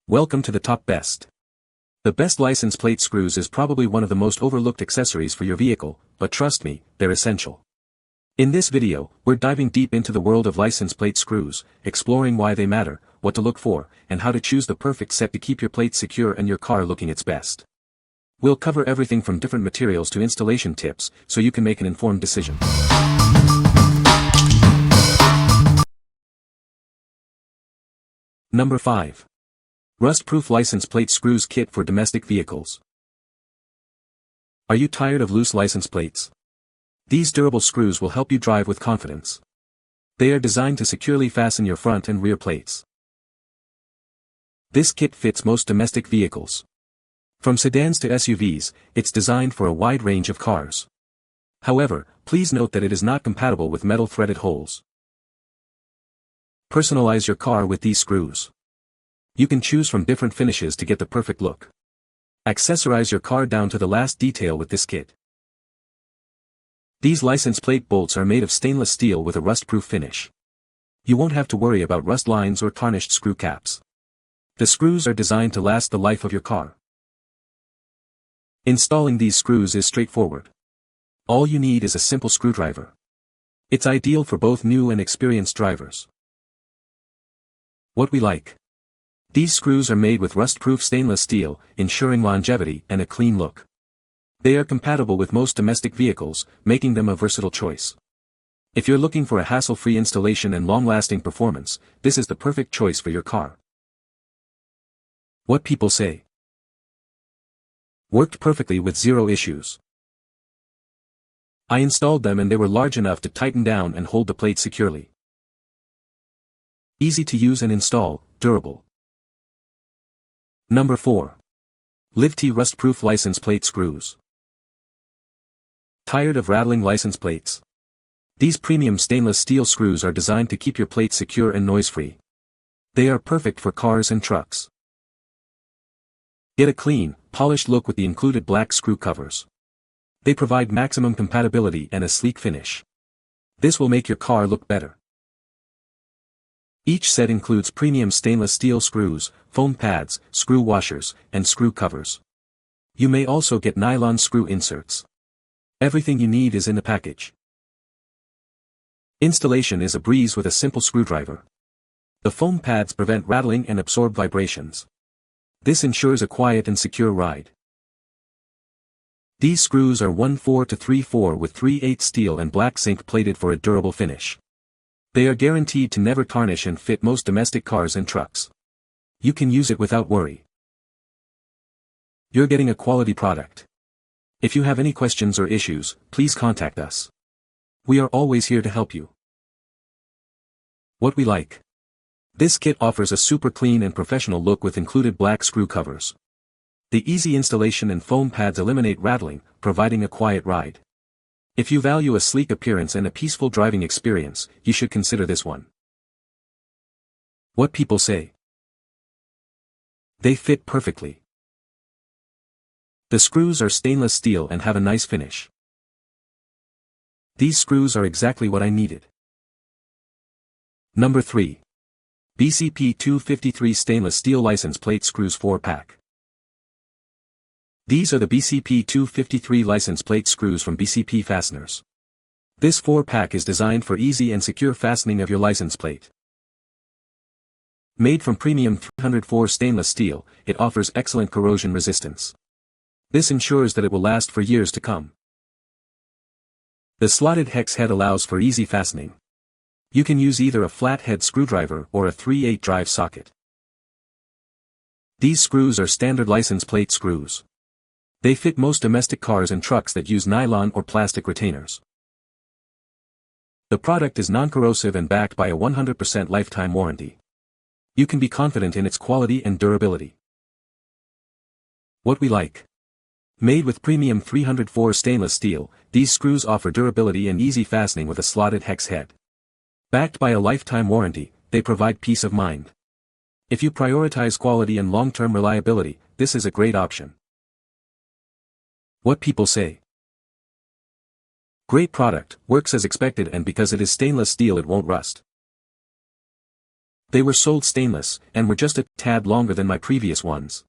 Welcome to the top best. The best license plate screws is probably one of the most overlooked accessories for your vehicle, but trust me, they're essential. In this video, we're diving deep into the world of license plate screws, exploring why they matter, what to look for, and how to choose the perfect set to keep your plates secure and your car looking its best. We'll cover everything from different materials to installation tips, so you can make an informed decision. Number 5. RUSTPROOF License Plate Screws Kit for Domestic Vehicles. Are you tired of loose license plates? These durable screws will help you drive with confidence. They are designed to securely fasten your front and rear plates. This kit fits most domestic vehicles. From sedans to SUVs, it's designed for a wide range of cars. However, please note that it is not compatible with metal threaded holes. Personalize your car with these screws. You can choose from different finishes to get the perfect look. Accessorize your car down to the last detail with this kit. These license plate bolts are made of stainless steel with a rust-proof finish. You won't have to worry about rust lines or tarnished screw caps. The screws are designed to last the life of your car. Installing these screws is straightforward. All you need is a simple screwdriver. It's ideal for both new and experienced drivers. What we like. These screws are made with rust-proof stainless steel, ensuring longevity and a clean look. They are compatible with most domestic vehicles, making them a versatile choice. If you're looking for a hassle-free installation and long-lasting performance, this is the perfect choice for your car. What people say. Worked perfectly with zero issues. I installed them and they were large enough to tighten down and hold the plate securely. Easy to use and install, durable. Number 4. LIVTEE Rust-Proof License Plate Screws. Tired of rattling license plates? These premium stainless steel screws are designed to keep your plate secure and noise-free. They are perfect for cars and trucks. Get a clean, polished look with the included black screw covers. They provide maximum compatibility and a sleek finish. This will make your car look better. Each set includes premium stainless steel screws, foam pads, screw washers, and screw covers. You may also get nylon screw inserts. Everything you need is in the package. Installation is a breeze with a simple screwdriver. The foam pads prevent rattling and absorb vibrations. This ensures a quiet and secure ride. These screws are 1/4 to 3/4 with 3/8 steel and black zinc plated for a durable finish. They are guaranteed to never tarnish and fit most domestic cars and trucks. You can use it without worry. You're getting a quality product. If you have any questions or issues, please contact us. We are always here to help you. What we like. This kit offers a super clean and professional look with included black screw covers. The easy installation and foam pads eliminate rattling, providing a quiet ride. If you value a sleek appearance and a peaceful driving experience, you should consider this one. What people say. They fit perfectly. The screws are stainless steel and have a nice finish. These screws are exactly what I needed. Number 3. BCP 253 Stainless Steel License Plate Screws 4-pack. These are the BCP 253 license plate screws from BCP Fasteners. This 4-pack is designed for easy and secure fastening of your license plate. Made from premium 304 stainless steel, it offers excellent corrosion resistance. This ensures that it will last for years to come. The slotted hex head allows for easy fastening. You can use either a flat head screwdriver or a 3/8 drive socket. These screws are standard license plate screws. They fit most domestic cars and trucks that use nylon or plastic retainers. The product is non-corrosive and backed by a 100% lifetime warranty. You can be confident in its quality and durability. What we like. Made with premium 304 stainless steel, these screws offer durability and easy fastening with a slotted hex head. Backed by a lifetime warranty, they provide peace of mind. If you prioritize quality and long-term reliability, this is a great option. What people say. Great product, works as expected, and because it is stainless steel it won't rust. They were sold stainless, and were just a tad longer than my previous ones.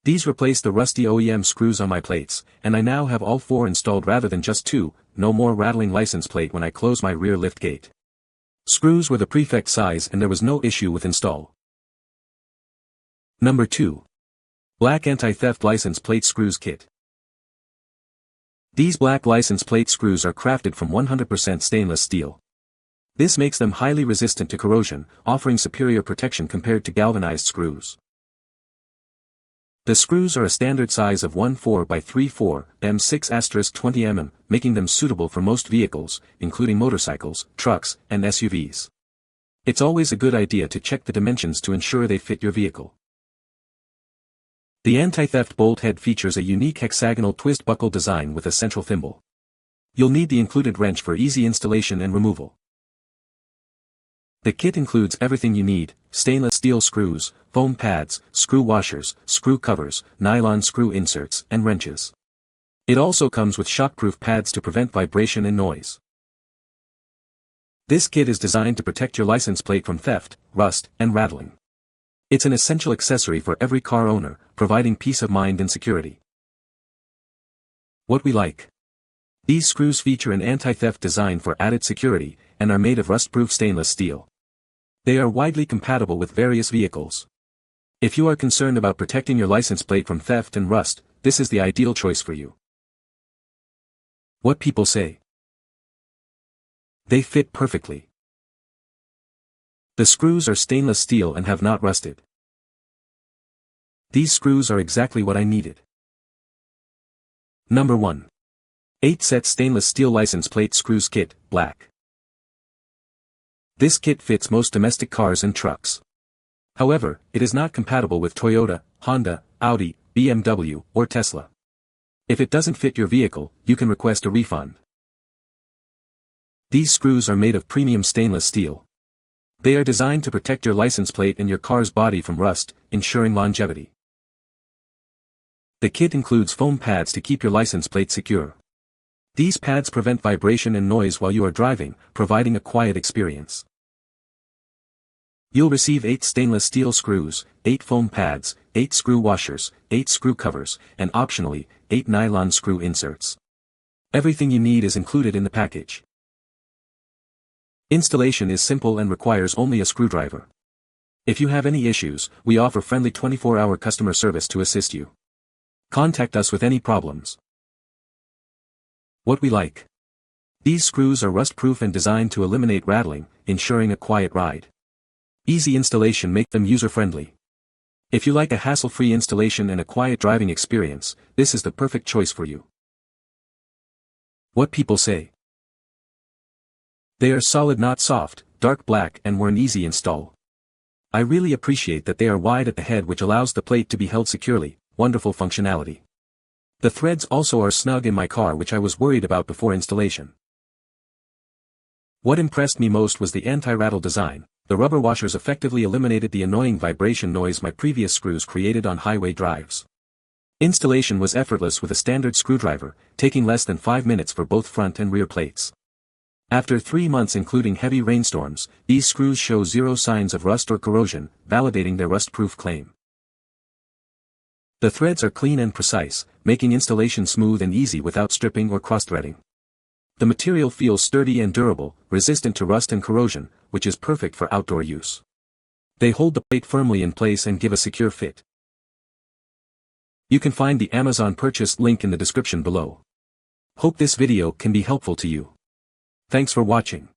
These replace the rusty OEM screws on my plates, and I now have all 4 installed rather than just 2, no more rattling license plate when I close my rear lift gate. Screws were the perfect size and there was no issue with install. Number 2. Black Anti-Theft License Plate Screws Kit. These black license plate screws are crafted from 100% stainless steel. This makes them highly resistant to corrosion, offering superior protection compared to galvanized screws. The screws are a standard size of 1/4 by 3/4 mm 6*20 mm, making them suitable for most vehicles, including motorcycles, trucks, and SUVs. It's always a good idea to check the dimensions to ensure they fit your vehicle. The anti-theft bolt head features a unique hexagonal twist buckle design with a central thimble. You'll need the included wrench for easy installation and removal. The kit includes everything you need: stainless steel screws, foam pads, screw washers, screw covers, nylon screw inserts, and wrenches. It also comes with shockproof pads to prevent vibration and noise. This kit is designed to protect your license plate from theft, rust, and rattling. It's an essential accessory for every car owner, providing peace of mind and security. What we like. These screws feature an anti-theft design for added security, and are made of rust-proof stainless steel. They are widely compatible with various vehicles. If you are concerned about protecting your license plate from theft and rust, this is the ideal choice for you. What people say. They fit perfectly. The screws are stainless steel and have not rusted. These screws are exactly what I needed. Number 1. 8-set stainless steel license plate screws kit, black. This kit fits most domestic cars and trucks. However, it is not compatible with Toyota, Honda, Audi, BMW, or Tesla. If it doesn't fit your vehicle, you can request a refund. These screws are made of premium stainless steel. They are designed to protect your license plate and your car's body from rust, ensuring longevity. The kit includes foam pads to keep your license plate secure. These pads prevent vibration and noise while you are driving, providing a quiet experience. You'll receive 8 stainless steel screws, 8 foam pads, 8 screw washers, 8 screw covers, and optionally, 8 nylon screw inserts. Everything you need is included in the package. Installation is simple and requires only a screwdriver. If you have any issues, we offer friendly 24-hour customer service to assist you. Contact us with any problems. What we like. These screws are rust-proof and designed to eliminate rattling, ensuring a quiet ride. Easy installation makes them user-friendly. If you like a hassle-free installation and a quiet driving experience, this is the perfect choice for you. What people say. They are solid, not soft, dark black, and were an easy install. I really appreciate that they are wide at the head, which allows the plate to be held securely. Wonderful functionality. The threads also are snug in my car, which I was worried about before installation. What impressed me most was the anti-rattle design. The rubber washers effectively eliminated the annoying vibration noise my previous screws created on highway drives. Installation was effortless with a standard screwdriver, taking less than 5 minutes for both front and rear plates. After 3 months including heavy rainstorms, these screws show zero signs of rust or corrosion, validating their rust-proof claim. The threads are clean and precise, making installation smooth and easy without stripping or cross-threading. The material feels sturdy and durable, resistant to rust and corrosion, which is perfect for outdoor use. They hold the plate firmly in place and give a secure fit. You can find the Amazon purchase link in the description below. Hope this video can be helpful to you. Thanks for watching.